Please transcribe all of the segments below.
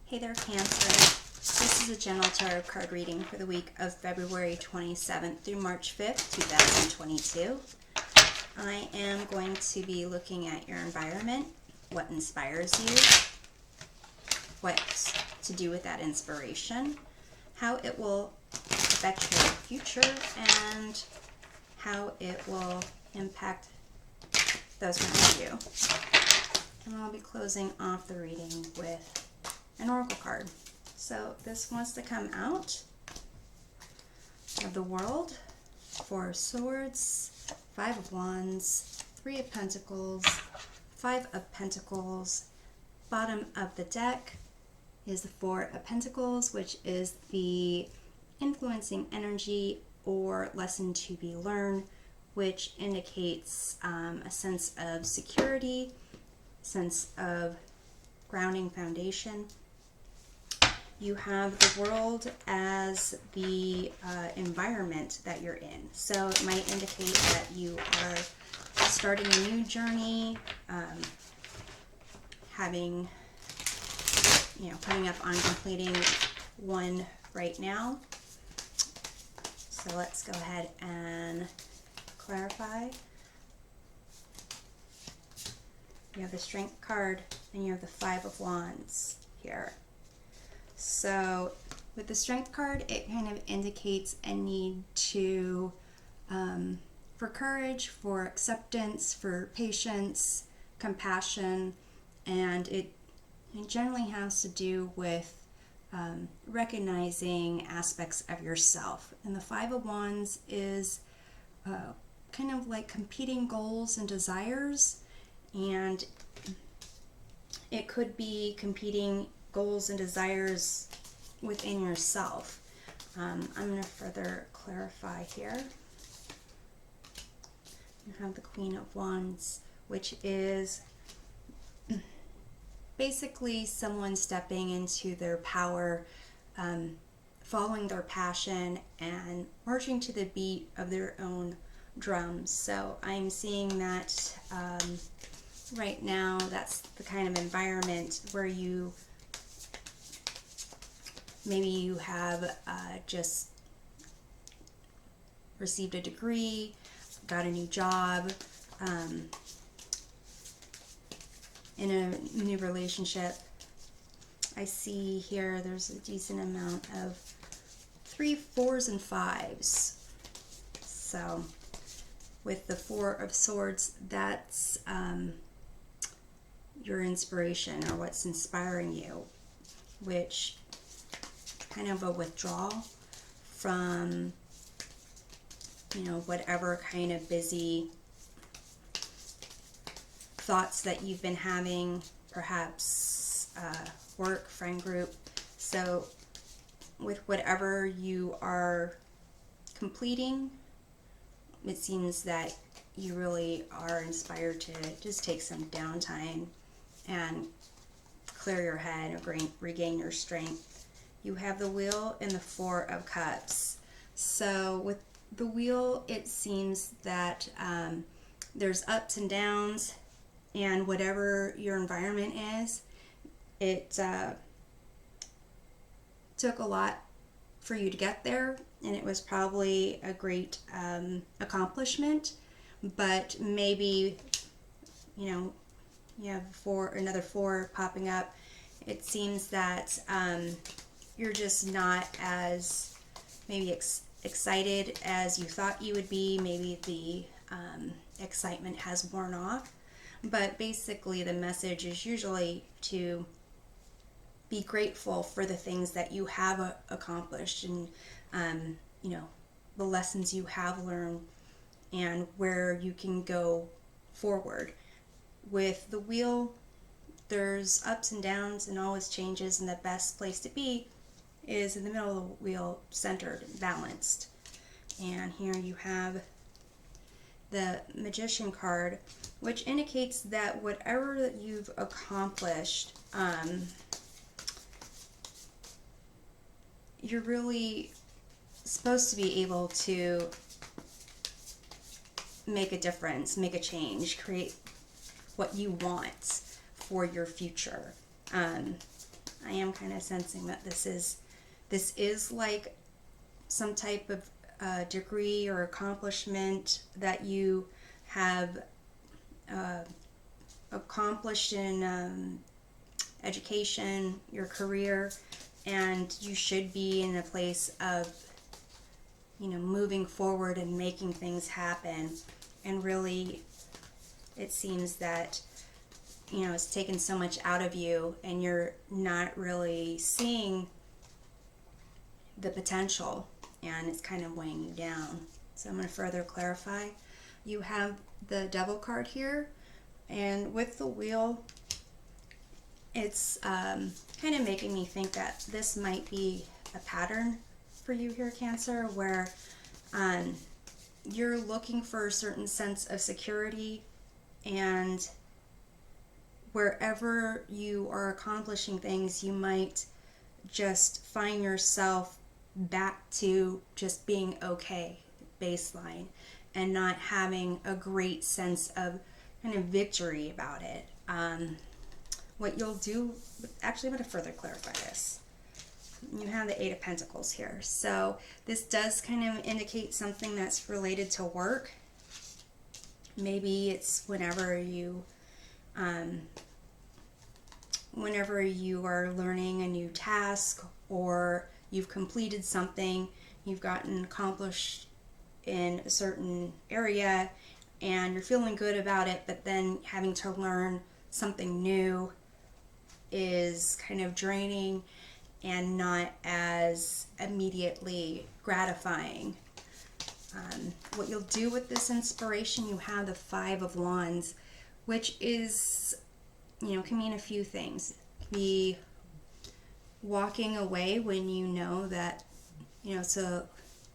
Hey there, Cancer. This is a general tarot card reading for the week of February 27th through March 5th, 2022. I am going to be looking at your environment, what inspires you, what to do with that inspiration, how it will affect your future, and how it will impact those around you. And I'll be closing off the reading with an oracle card. So this wants to come out of the World, Four of Swords, Five of Wands, Three of Pentacles, Five of Pentacles. Bottom of the deck is the Four of Pentacles, which is the influencing energy or lesson to be learned, which indicates a sense of security, sense of grounding foundation. You have the World as the environment that you're in. So it might indicate that you are starting a new journey, coming up on completing one right now. So let's go ahead and clarify. You have the Strength card and you have the Five of Wands here. So with the Strength card, it kind of indicates a need to, for courage, for acceptance, for patience, compassion, and it generally has to do with recognizing aspects of yourself. And the Five of Wands is kind of like competing goals and desires, and it could be competing goals and desires within yourself. I'm going to further clarify here. You have the Queen of Wands, which is basically someone stepping into their power, following their passion, and marching to the beat of their own drums. So I'm seeing that right now that's the kind of environment where maybe you have just received a degree, got a new job, in a new relationship. I see here there's a decent amount of 3, 4s, and 5s. So with the Four of Swords, that's your inspiration or what's inspiring you, which kind of a withdrawal from whatever kind of busy thoughts that you've been having, perhaps work, friend group. So with whatever you are completing, it seems that you really are inspired to just take some downtime and clear your head and regain your strength. You have the Wheel and the Four of Cups. So with the Wheel, it seems that there's ups and downs, and whatever your environment is, it took a lot for you to get there, and it was probably a great accomplishment. But maybe you have another four popping up. It seems that you're just not as maybe excited as you thought you would be. Maybe the excitement has worn off. But basically the message is usually to be grateful for the things that you have accomplished, and the lessons you have learned, and where you can go forward. With the Wheel, there's ups and downs and always changes, and the best place to be is in the middle of the wheel, centered, balanced. And here you have the Magician card, which indicates that whatever that you've accomplished, you're really supposed to be able to make a difference, make a change, create what you want for your future. I am kind of sensing that this is like some type of degree or accomplishment that you have accomplished in education, your career, and you should be in a place of, moving forward and making things happen. And really, it seems that, it's taken so much out of you and you're not really seeing the potential, and it's kind of weighing you down. So I'm going to further clarify. You have the Devil card here, and with the Wheel, it's kind of making me think that this might be a pattern for you here, Cancer, where you're looking for a certain sense of security, and wherever you are accomplishing things, you might just find yourself back to just being okay, baseline, and not having a great sense of kind of victory about it. What you'll do, actually I'm going to further clarify this. You have the Eight of Pentacles here. So this does kind of indicate something that's related to work. Maybe it's whenever you are learning a new task, or you've completed something, you've gotten accomplished in a certain area, and you're feeling good about it, but then having to learn something new is kind of draining and not as immediately gratifying. What you'll do with this inspiration, you have the Five of Wands, which is, can mean a few things. It can be walking away when you know that, it's a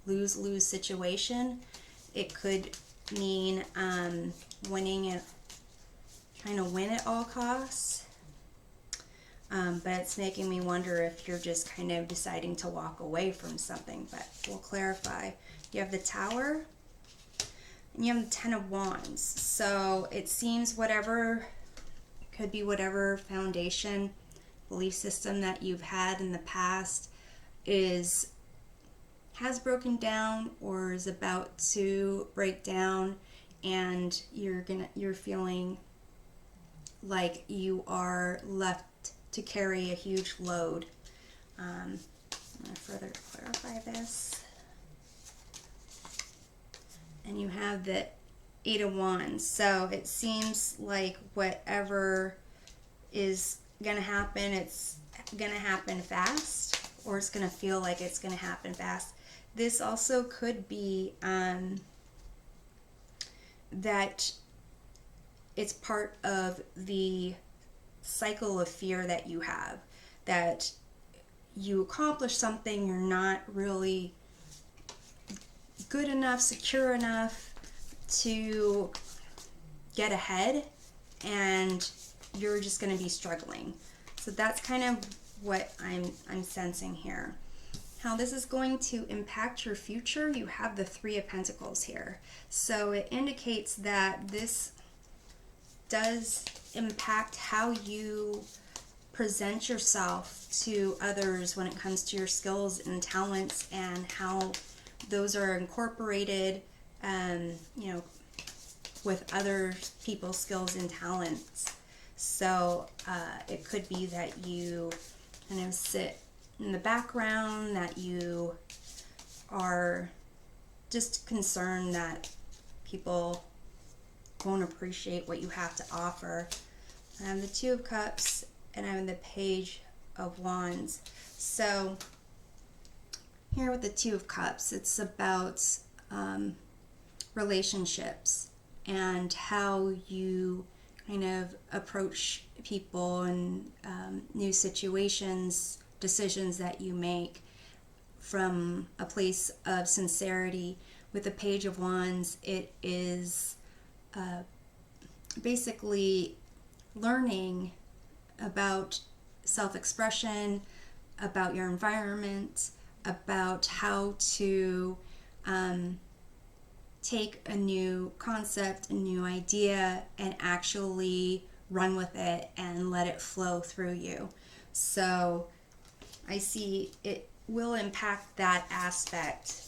lose-lose situation. It could mean winning and trying to win at all costs. But it's making me wonder if you're just kind of deciding to walk away from something, but we'll clarify. You have the Tower, and you have the Ten of Wands. So it seems could be whatever foundation, belief system that you've had in the past has broken down or is about to break down, and you're feeling like you are left to carry a huge load. I'm going to further clarify this. And you have the Eight of Wands. So it seems like whatever is going to happen, it's going to happen fast, or it's going to feel like it's going to happen fast. This also could be that it's part of the cycle of fear that you have, that you accomplish something, you're not really good enough, secure enough to get ahead, and you're just going to be struggling. So that's kind of what I'm sensing here. How this is going to impact your future, you have the Three of Pentacles here. So it indicates that this does impact how you present yourself to others when it comes to your skills and talents, and how those are incorporated, with other people's skills and talents. So it could be that you kind of sit in the background, that you are just concerned that people won't appreciate what you have to offer. I have the Two of Cups, and I have the Page of Wands. So here with the Two of Cups, it's about relationships and how you kind of approach people and new situations, decisions that you make from a place of sincerity. With the Page of Wands, it is basically learning about self-expression, about your environment, about how to take a new concept, a new idea, and actually run with it and let it flow through you. So I see it will impact that aspect.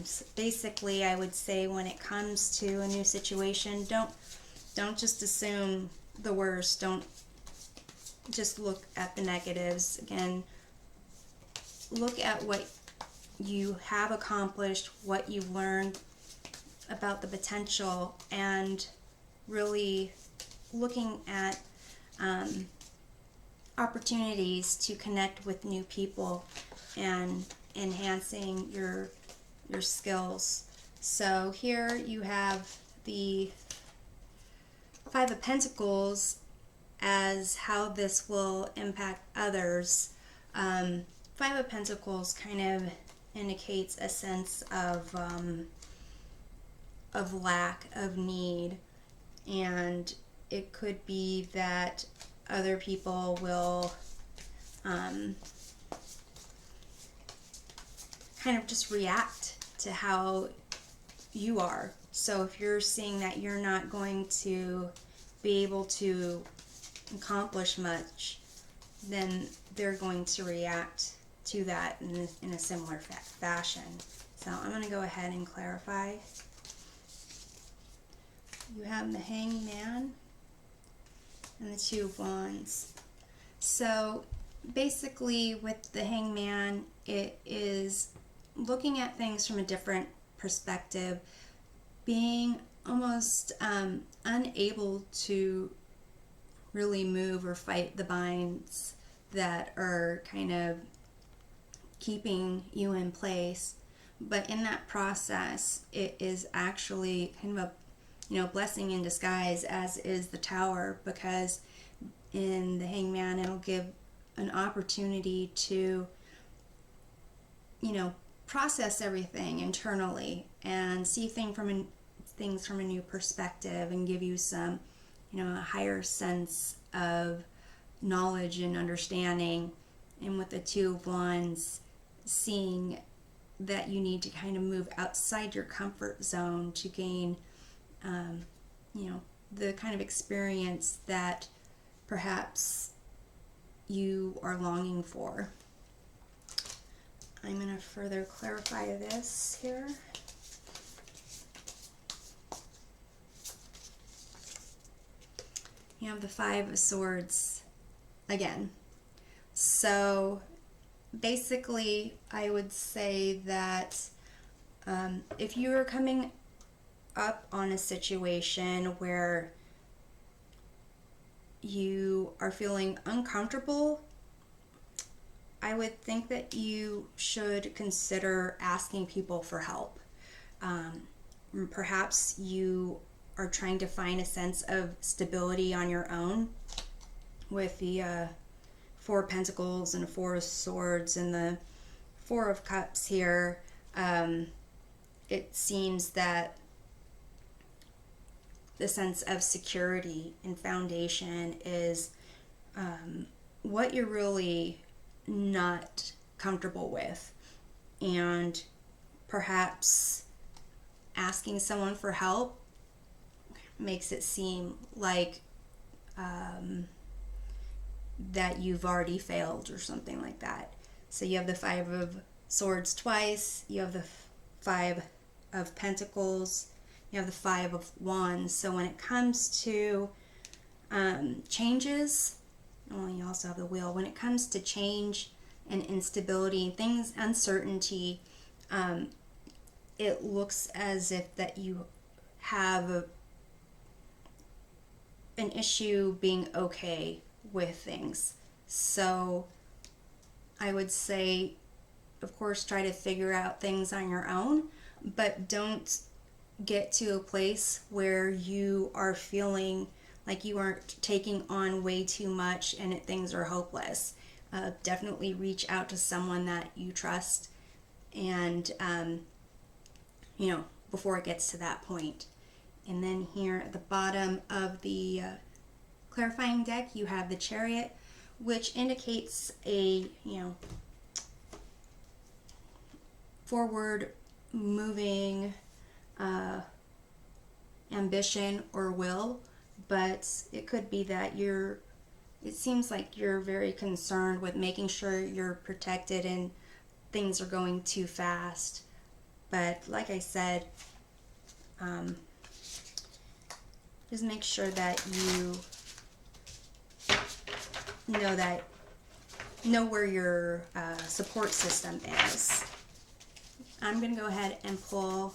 So basically, I would say when it comes to a new situation, don't just assume the worst. Don't just look at the negatives. Again, look at what you have accomplished, what you've learned about the potential, and really looking at opportunities to connect with new people and enhancing your skills. So here you have the Five of Pentacles as how this will impact others. Five of Pentacles kind of indicates a sense of lack, of need, and it could be that other people will kind of just react to how you are. So if you're seeing that you're not going to be able to accomplish much, then they're going to react to that in a similar fashion. So I'm going to go ahead and clarify. You have the Hangman and the Two of Wands. So basically with the Hangman, it is looking at things from a different perspective, being almost unable to really move or fight the binds that are kind of keeping you in place. But in that process, it is actually kind of a blessing in disguise, as is the Tower, because in the Hangman it'll give an opportunity to process everything internally and see things from a new perspective, and give you some a higher sense of knowledge and understanding. And with the Two of Wands, seeing that you need to kind of move outside your comfort zone to gain the kind of experience that perhaps you are longing for. I'm going to further clarify this here. You have the Five of Swords again. So basically, I would say that if you're coming up on a situation where you are feeling uncomfortable, I would think that you should consider asking people for help. Perhaps you are trying to find a sense of stability on your own with the Four of Pentacles and the Four of Swords and the Four of Cups here. It seems that the sense of security and foundation is what you're really not comfortable with, and perhaps asking someone for help makes it seem like that you've already failed or something like that. So you have the Five of Swords twice, you have the Five of Pentacles, you have the Five of Wands. So when it comes to changes, well, you also have the Wheel. When it comes to change and instability, things, uncertainty, it looks as if that you have an issue being okay with things. So I would say, of course, try to figure out things on your own, but don't get to a place where you are feeling like you aren't taking on way too much and things are hopeless. Definitely reach out to someone that you trust, and before it gets to that point. And then here at the bottom of the clarifying deck, you have the Chariot, which indicates a forward moving ambition or will, but it could be that you're it seems like you're very concerned with making sure you're protected and things are going too fast. But like I said, just make sure that you know where your support system is. I'm going to go ahead and pull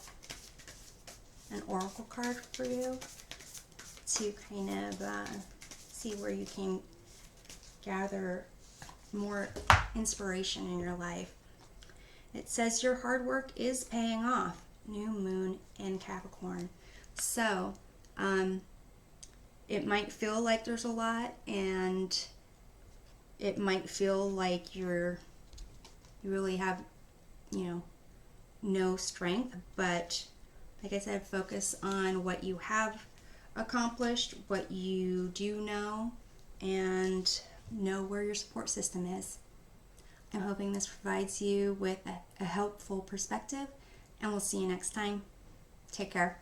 an oracle card for you to kind of see where you can gather more inspiration in your life. It says your hard work is paying off. New moon in Capricorn. So it might feel like there's a lot, and it might feel like you really have, no strength, but like I said, focus on what you have accomplished, what you do know, and know where your support system is. I'm hoping this provides you with a helpful perspective, and we'll see you next time. Take care.